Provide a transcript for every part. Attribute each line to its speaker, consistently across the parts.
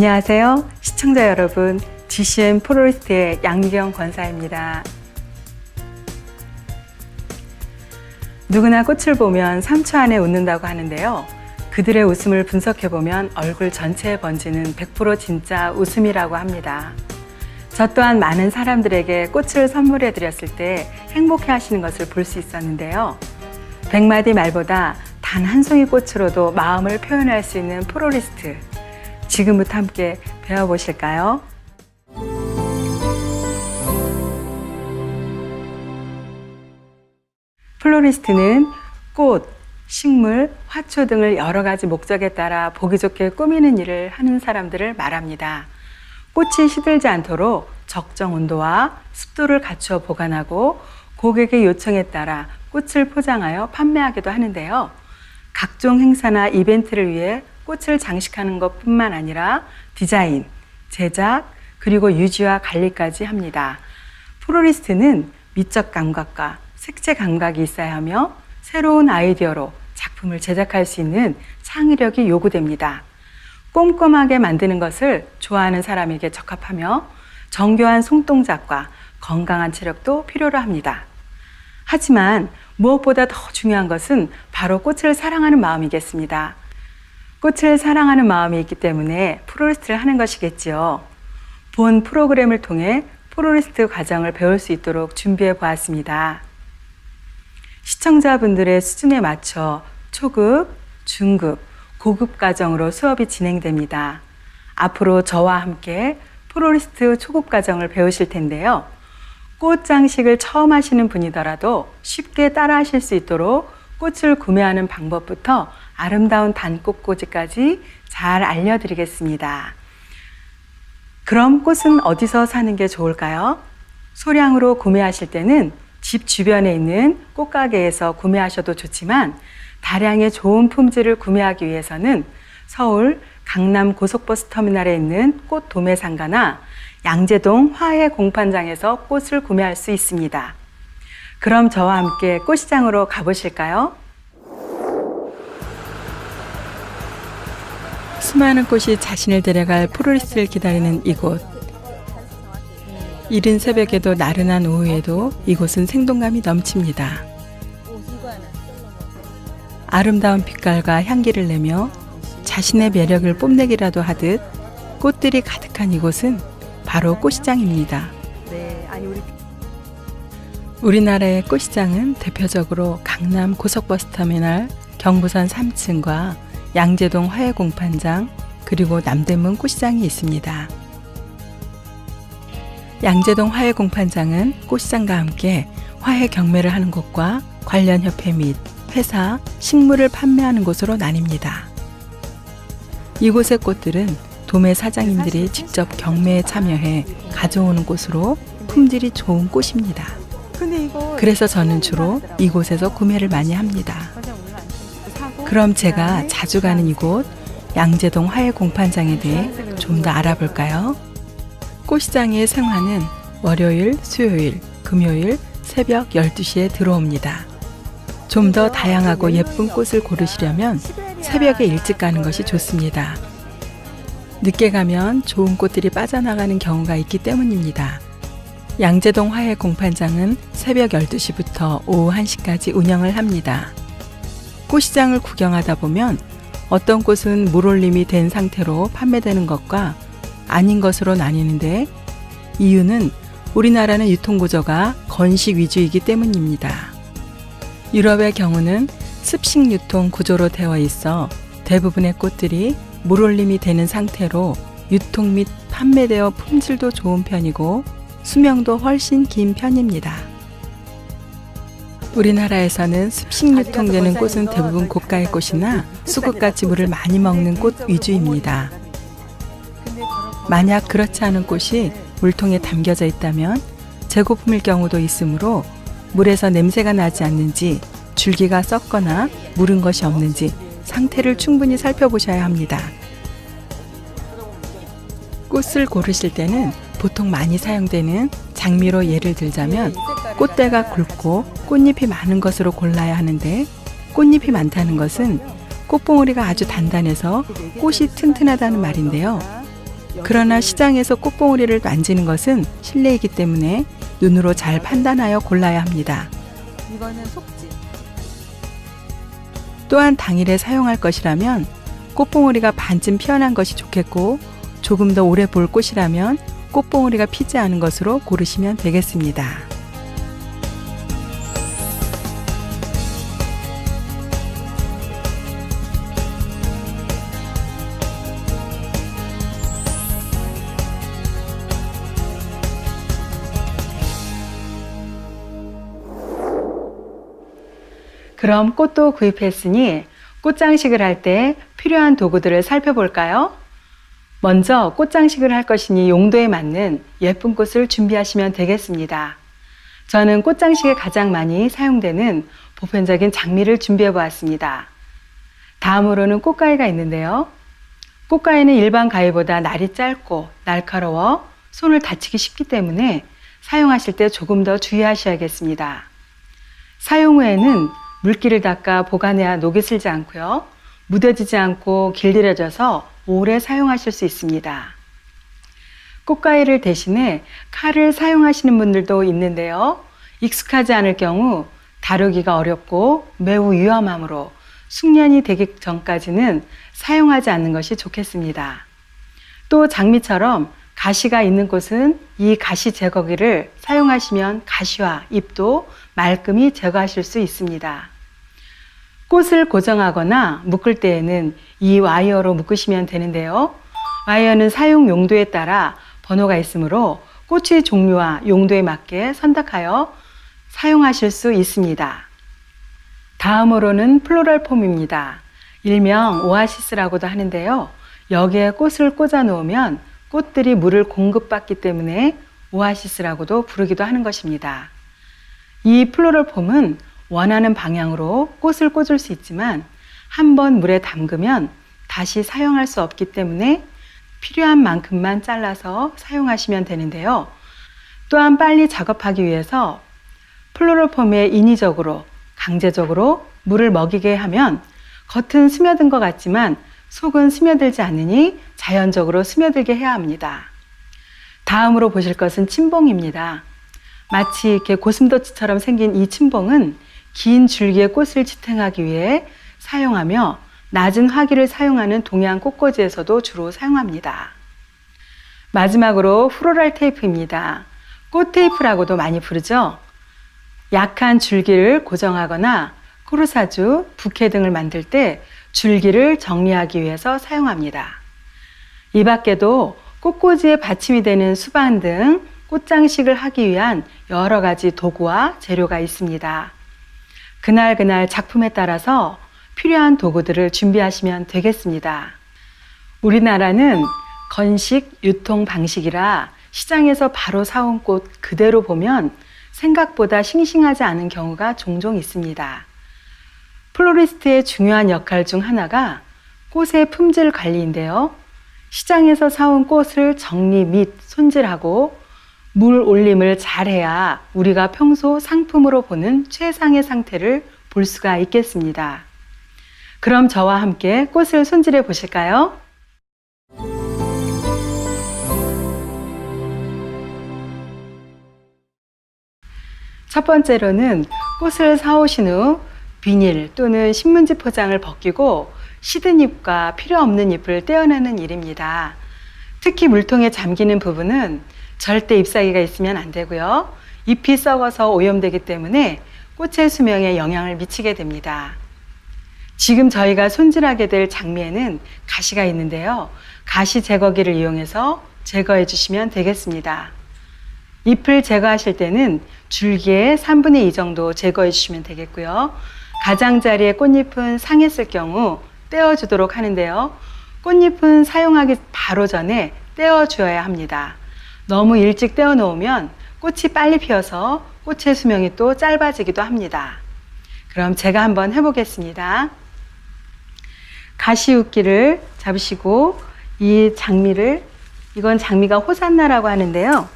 Speaker 1: 안녕하세요. 시청자 여러분, GCM 플로리스트의 양미경 권사입니다. 누구나 꽃을 보면 3초 안에 웃는다고 하는데요. 그들의 웃음을 분석해보면 얼굴 전체에 번지는 100% 진짜 웃음이라고 합니다. 저 또한 많은 사람들에게 꽃을 선물해 드렸을 때 행복해 하시는 것을 볼 수 있었는데요. 100마디 말보다 단 한 송이 꽃으로도 마음을 표현할 수 있는 플로리스트. 지금부터 함께 배워보실까요? 플로리스트는 꽃, 식물, 화초 등을 여러 가지 목적에 따라 보기 좋게 꾸미는 일을 하는 사람들을 말합니다. 꽃이 시들지 않도록 적정 온도와 습도를 갖추어 보관하고 고객의 요청에 따라 꽃을 포장하여 판매하기도 하는데요. 각종 행사나 이벤트를 위해 꽃을 장식하는 것뿐만 아니라 디자인, 제작, 그리고 유지와 관리까지 합니다. 플로리스트는 미적 감각과 색채 감각이 있어야 하며 새로운 아이디어로 작품을 제작할 수 있는 창의력이 요구됩니다. 꼼꼼하게 만드는 것을 좋아하는 사람에게 적합하며 정교한 손동작과 건강한 체력도 필요로 합니다. 하지만 무엇보다 더 중요한 것은 바로 꽃을 사랑하는 마음이겠습니다. 꽃을 사랑하는 마음이 있기 때문에 플로리스트를 하는 것이겠지요. 본 프로그램을 통해 플로리스트 과정을 배울 수 있도록 준비해 보았습니다. 시청자분들의 수준에 맞춰 초급, 중급, 고급 과정으로 수업이 진행됩니다. 앞으로 저와 함께 플로리스트 초급 과정을 배우실 텐데요. 꽃 장식을 처음 하시는 분이더라도 쉽게 따라 하실 수 있도록 꽃을 구매하는 방법부터 아름다운 단꽃꽂이까지 잘 알려드리겠습니다. 그럼 꽃은 어디서 사는 게 좋을까요? 소량으로 구매하실 때는 집 주변에 있는 꽃가게에서 구매하셔도 좋지만 다량의 좋은 품질을 구매하기 위해서는 서울 강남 고속버스 터미널에 있는 꽃 도매상가나 양재동 화훼 공판장에서 꽃을 구매할 수 있습니다. 그럼 저와 함께 꽃시장으로 가보실까요? 수많은 꽃이 자신을 데려갈 플로리스트를 기다리는 이곳. 이른 새벽에도 나른한 오후에도 이곳은 생동감이 넘칩니다. 아름다운 빛깔과 향기를 내며 자신의 매력을 뽐내기라도 하듯 꽃들이 가득한 이곳은 바로 꽃시장입니다. 우리나라의 꽃시장은 대표적으로 강남 고속버스터미널 경부선 3층과 양재동 화훼공판장 그리고 남대문 꽃시장이 있습니다. 양재동 화훼공판장은 꽃시장과 함께 화훼 경매를 하는 곳과 관련 협회 및 회사, 식물을 판매하는 곳으로 나뉩니다. 이곳의 꽃들은 도매 사장님들이 직접 경매에 참여해 가져오는 꽃으로 품질이 좋은 꽃입니다. 그래서 저는 주로 이곳에서 구매를 많이 합니다. 그럼 제가 자주 가는 이곳 양재동 화훼공판장에 대해 좀 더 알아볼까요? 꽃시장의 생화는 월요일, 수요일, 금요일 새벽 12시에 들어옵니다. 좀 더 다양하고 예쁜 꽃을 고르시려면 새벽에 일찍 가는 것이 좋습니다. 늦게 가면 좋은 꽃들이 빠져나가는 경우가 있기 때문입니다. 양재동 화훼공판장은 새벽 12시부터 오후 1시까지 운영을 합니다. 꽃시장을 구경하다 보면 어떤 꽃은 물올림이 된 상태로 판매되는 것과 아닌 것으로 나뉘는데 이유는 우리나라는 유통구조가 건식 위주이기 때문입니다. 유럽의 경우는 습식 유통 구조로 되어 있어 대부분의 꽃들이 물올림이 되는 상태로 유통 및 판매되어 품질도 좋은 편이고 수명도 훨씬 긴 편입니다. 우리나라에서는 습식 유통되는 꽃은 대부분 고가의 꽃이나 수국같이 물을 많이 먹는 꽃 위주입니다. 만약 그렇지 않은 꽃이 물통에 담겨져 있다면 재고품일 경우도 있으므로 물에서 냄새가 나지 않는지 줄기가 썩거나 무른 것이 없는지 상태를 충분히 살펴보셔야 합니다. 꽃을 고르실 때는 보통 많이 사용되는 장미로 예를 들자면 꽃대가 굵고 꽃잎이 많은 것으로 골라야 하는데 꽃잎이 많다는 것은 꽃봉오리가 아주 단단해서 꽃이 튼튼하다는 말인데요. 그러나 시장에서 꽃봉오리를 만지는 것은 실내이기 때문에 눈으로 잘 판단하여 골라야 합니다.
Speaker 2: 이거는 속지.
Speaker 1: 또한 당일에 사용할 것이라면 꽃봉오리가 반쯤 피어난 것이 좋겠고, 조금 더 오래 볼 꽃이라면 꽃봉오리가 피지 않은 것으로 고르시면 되겠습니다. 그럼 꽃도 구입했으니 꽃장식을 할 때 필요한 도구들을 살펴볼까요? 먼저 꽃장식을 할 것이니 용도에 맞는 예쁜 꽃을 준비하시면 되겠습니다. 저는 꽃장식에 가장 많이 사용되는 보편적인 장미를 준비해 보았습니다. 다음으로는 꽃가위가 있는데요. 꽃가위는 일반 가위보다 날이 짧고 날카로워 손을 다치기 쉽기 때문에 사용하실 때 조금 더 주의하셔야겠습니다. 사용 후에는 물기를 닦아 보관해야 녹이 슬지 않고요. 무뎌지지 않고 길들여져서 오래 사용하실 수 있습니다. 꽃가위를 대신에 칼을 사용하시는 분들도 있는데요. 익숙하지 않을 경우 다루기가 어렵고 매우 위험하므로 숙련이 되기 전까지는 사용하지 않는 것이 좋겠습니다. 또 장미처럼 가시가 있는 꽃은 이 가시 제거기를 사용하시면 가시와 잎도 말끔히 제거하실 수 있습니다. 꽃을 고정하거나 묶을 때에는 이 와이어로 묶으시면 되는데요. 와이어는 사용 용도에 따라 번호가 있으므로 꽃의 종류와 용도에 맞게 선택하여 사용하실 수 있습니다. 다음으로는 플로럴 폼입니다. 일명 오아시스라고도 하는데요. 여기에 꽃을 꽂아 놓으면 꽃들이 물을 공급받기 때문에 오아시스라고도 부르기도 하는 것입니다. 이 플로럴 폼은 원하는 방향으로 꽃을 꽂을 수 있지만 한번 물에 담그면 다시 사용할 수 없기 때문에 필요한 만큼만 잘라서 사용하시면 되는데요. 또한 빨리 작업하기 위해서 플로럴 폼에 인위적으로 강제적으로 물을 먹이게 하면 겉은 스며든 것 같지만 속은 스며들지 않으니 자연적으로 스며들게 해야 합니다. 다음으로 보실 것은 침봉입니다. 마치 이렇게 고슴도치처럼 생긴 이 침봉은 긴 줄기의 꽃을 지탱하기 위해 사용하며 낮은 화기를 사용하는 동양 꽃꽂이에서도 주로 사용합니다. 마지막으로 플로럴 테이프입니다. 꽃 테이프라고도 많이 부르죠. 약한 줄기를 고정하거나 코르사주, 부케 등을 만들 때 줄기를 정리하기 위해서 사용합니다. 이 밖에도 꽃꽂이에 받침이 되는 수반 등 꽃장식을 하기 위한 여러 가지 도구와 재료가 있습니다. 그날 작품에 따라서 필요한 도구들을 준비하시면 되겠습니다. 우리나라는 건식 유통 방식이라 시장에서 바로 사온 꽃 그대로 보면 생각보다 싱싱하지 않은 경우가 종종 있습니다. 플로리스트의 중요한 역할 중 하나가 꽃의 품질 관리인데요. 시장에서 사온 꽃을 정리 및 손질하고 물 올림을 잘해야 우리가 평소 상품으로 보는 최상의 상태를 볼 수가 있겠습니다. 그럼 저와 함께 꽃을 손질해 보실까요? 첫 번째로는 꽃을 사오신 후 비닐 또는 신문지 포장을 벗기고 시든 잎과 필요 없는 잎을 떼어내는 일입니다. 특히 물통에 잠기는 부분은 절대 잎사귀가 있으면 안 되고요. 잎이 썩어서 오염되기 때문에 꽃의 수명에 영향을 미치게 됩니다. 지금 저희가 손질하게 될 장미에는 가시가 있는데요. 가시 제거기를 이용해서 제거해 주시면 되겠습니다. 잎을 제거하실 때는 줄기의 3분의 2 정도 제거해 주시면 되겠고요. 가장자리의 꽃잎은 상했을 경우 떼어주도록 하는데요. 꽃잎은 사용하기 바로 전에 떼어주어야 합니다. 너무 일찍 떼어 놓으면 꽃이 빨리 피어서 꽃의 수명이 또 짧아지기도 합니다. 그럼 제가 한번 해보겠습니다. 가시웃기를 잡으시고 이 장미를, 이건 장미가 호산나라고 하는데요.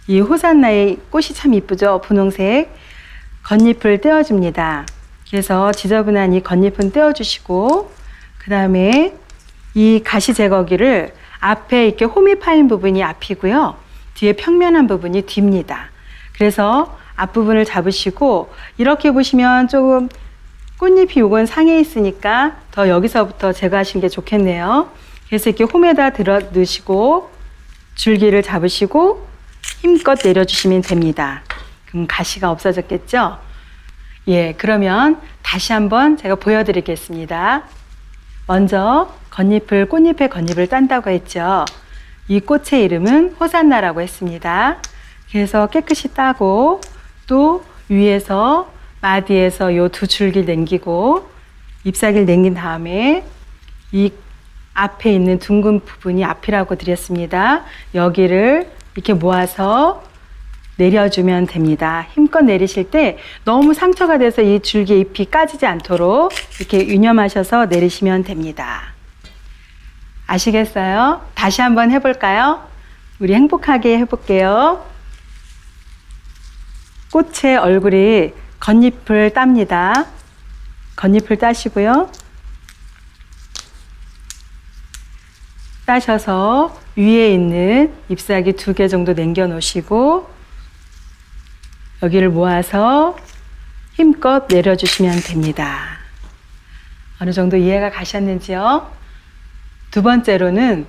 Speaker 1: 이 호산나의 꽃이 참 이쁘죠? 분홍색. 겉잎을 떼어줍니다. 그래서 지저분한 이 겉잎은 떼어주시고 그 다음에 이 가시 제거기를
Speaker 2: 앞에 이렇게 홈이 파인 부분이 앞이고요. 뒤에 평면한 부분이 뒤입니다. 그래서 앞부분을 잡으시고 이렇게 보시면 조금 꽃잎이 요건 상에 있으니까 더 여기서부터 제거하시는 게 좋겠네요. 그래서 이렇게 홈에다 들어 넣으시고 줄기를 잡으시고 힘껏 내려주시면 됩니다. 그럼 가시가 없어졌겠죠? 예, 그러면 다시 한번 제가 보여드리겠습니다. 먼저 꽃잎의 겉잎을 딴다고 했죠. 이 꽃의 이름은 호산나라고 했습니다. 그래서 깨끗이 따고 또 위에서 마디에서 요 두 줄기 남기고 잎사귀를 남긴 다음에 이 앞에 있는 둥근 부분이 앞이라고 드렸습니다. 여기를 이렇게 모아서 내려주면 됩니다. 힘껏 내리실 때 너무 상처가 돼서 이 줄기 잎이 까지지 않도록 이렇게 유념하셔서 내리시면 됩니다. 아시겠어요? 다시 한번 해볼까요? 우리 행복하게 해볼게요. 꽃의 얼굴이 겉잎을 땁니다. 겉잎을 따시고요. 따셔서 위에 있는 잎사귀 2개 정도 남겨 놓으시고 여기를 모아서 힘껏 내려주시면 됩니다. 어느 정도 이해가 가셨는지요? 두 번째로는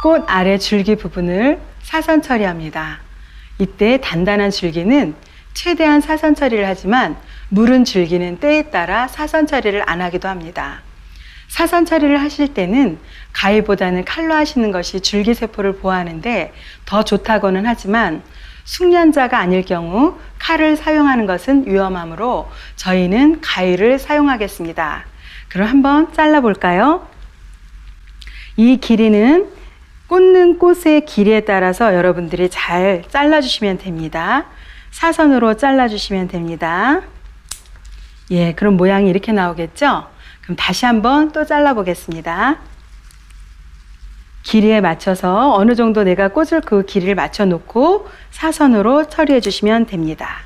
Speaker 2: 꽃 아래 줄기 부분을 사선 처리합니다. 이때 단단한 줄기는 최대한 사선 처리를 하지만 무른 줄기는 때에 따라 사선 처리를 안 하기도 합니다. 사선 처리를 하실 때는 가위보다는 칼로 하시는 것이 줄기세포를 보호하는데 더 좋다고는 하지만 숙련자가 아닐 경우 칼을 사용하는 것은 위험하므로 저희는 가위를 사용하겠습니다. 그럼 한번 잘라볼까요? 이 길이는 꽂는 꽃의 길이에 따라서 여러분들이 잘 잘라주시면 됩니다. 사선으로 잘라주시면 됩니다. 예, 그럼 모양이 이렇게 나오겠죠? 그럼 다시 한번 또 잘라보겠습니다. 길이에 맞춰서 어느 정도 내가 꽃을 그 길이를 맞춰 놓고 사선으로 처리해 주시면 됩니다.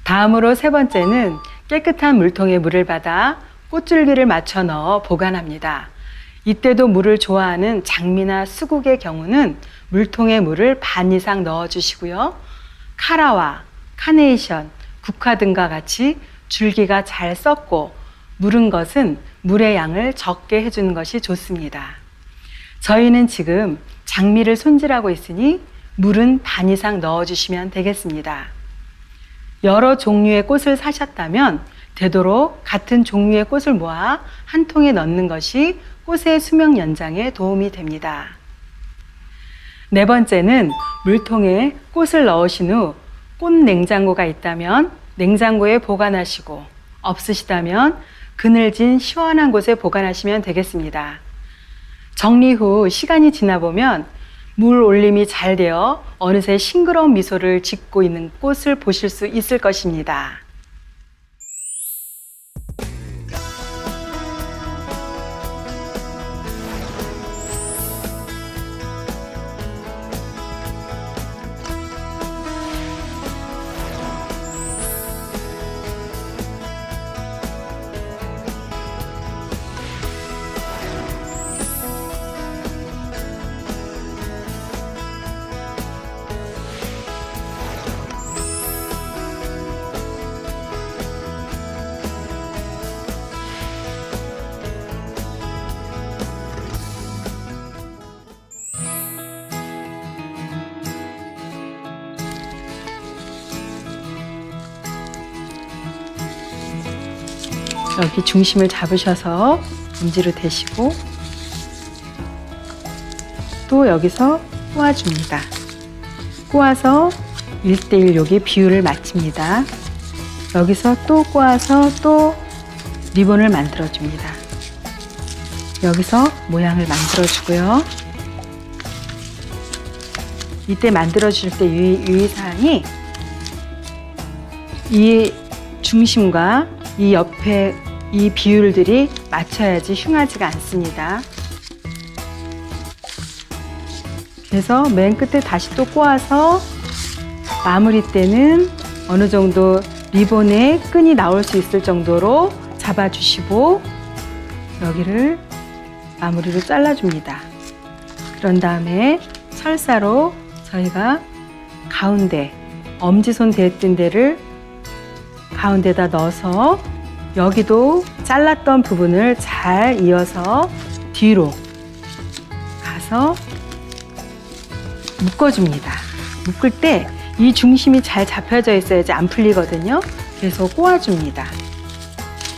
Speaker 2: 다음으로 세 번째는 깨끗한 물통에 물을 받아 꽃줄기를 맞춰 넣어 보관합니다. 이때도 물을 좋아하는 장미나 수국의 경우는 물통에 물을 반 이상 넣어 주시고요. 카라와 카네이션, 국화 등과 같이 줄기가 잘 썩고 무른 것은 물의 양을 적게 해주는 것이 좋습니다. 저희는 지금 장미를 손질하고 있으니 물은 반 이상 넣어주시면 되겠습니다. 여러 종류의 꽃을 사셨다면 되도록 같은 종류의 꽃을 모아 한 통에 넣는 것이 꽃의 수명 연장에 도움이 됩니다. 네 번째는 물통에 꽃을 넣으신 후 꽃 냉장고가 있다면 냉장고에 보관하시고 없으시다면 그늘진 시원한 곳에 보관하시면 되겠습니다. 정리 후 시간이 지나 보면 물 올림이 잘 되어 어느새 싱그러운 미소를 짓고 있는 꽃을 보실 수 있을 것입니다. 여기 중심을 잡으셔서 엄지로 대시고 또 여기서 꼬아줍니다. 꼬아서 1:1 여기 비율을 맞춥니다. 여기서 또 꼬아서 또 리본을 만들어줍니다. 여기서 모양을 만들어주고요. 이때 만들어줄 때 유의사항이 이 중심과 이 옆에 이 비율들이 맞춰야지 흉하지가 않습니다. 그래서 맨 끝에 다시 또 꼬아서 마무리 때는 어느 정도 리본에 끈이 나올 수 있을 정도로 잡아주시고 여기를 마무리로 잘라줍니다. 그런 다음에 철사로 저희가 가운데 엄지손 대뜬 데를 가운데다 넣어서 여기도 잘랐던 부분을 잘 이어서 뒤로 가서 묶어줍니다. 묶을 때 이 중심이 잘 잡혀져 있어야지 안 풀리거든요. 그래서 꼬아줍니다.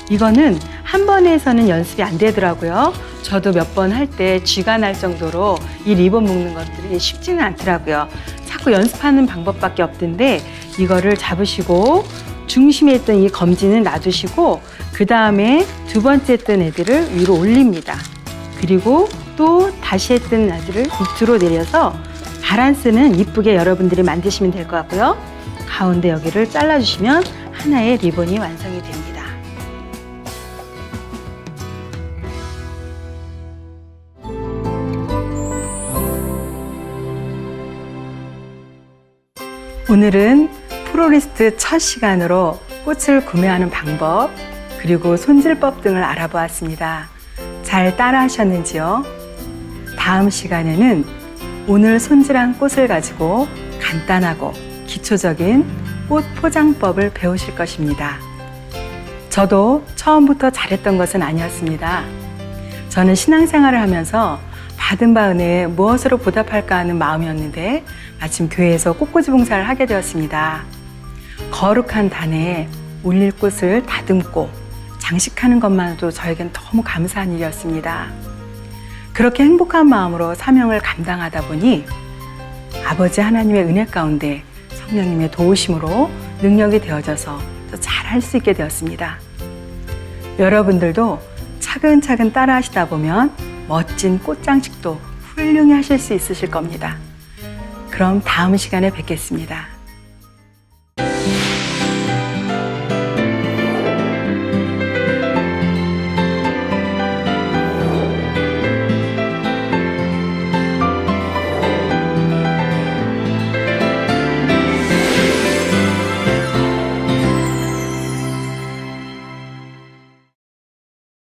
Speaker 2: 이거는 한 번에 해서는 연습이 안 되더라고요. 저도 몇 번 할 때 쥐가 날 정도로 이 리본 묶는 것들이 쉽지는 않더라고요. 자꾸 연습하는 방법밖에 없던데 이거를 잡으시고 중심에 있던 이 검지는 놔두시고 그 다음에 두 번째 뜬 애들을 위로 올립니다. 그리고 또 다시 했던 애들을 밑으로 내려서 바란스는 이쁘게 여러분들이 만드시면 될 것 같고요. 가운데 여기를 잘라주시면 하나의 리본이 완성이 됩니다. 오늘은 프로리스트 첫 시간으로 꽃을 구매하는 방법 그리고 손질법 등을 알아보았습니다. 잘 따라 하셨는지요? 다음 시간에는 오늘 손질한 꽃을 가지고 간단하고 기초적인 꽃 포장법을 배우실 것입니다. 저도 처음부터 잘했던 것은 아니었습니다. 저는 신앙생활을 하면서 받은 바 은혜에 무엇으로 보답할까 하는 마음이었는데 마침 교회에서 꽃꽂이 봉사를 하게 되었습니다. 거룩한 단에 올릴 꽃을 다듬고 장식하는 것만으로도 저에겐 너무 감사한 일이었습니다. 그렇게 행복한 마음으로 사명을 감당하다 보니 아버지 하나님의 은혜 가운데 성령님의 도우심으로 능력이 되어져서 더 잘할 수 있게 되었습니다. 여러분들도 차근차근 따라 하시다 보면 멋진 꽃장식도 훌륭히 하실 수 있으실 겁니다. 그럼 다음 시간에 뵙겠습니다.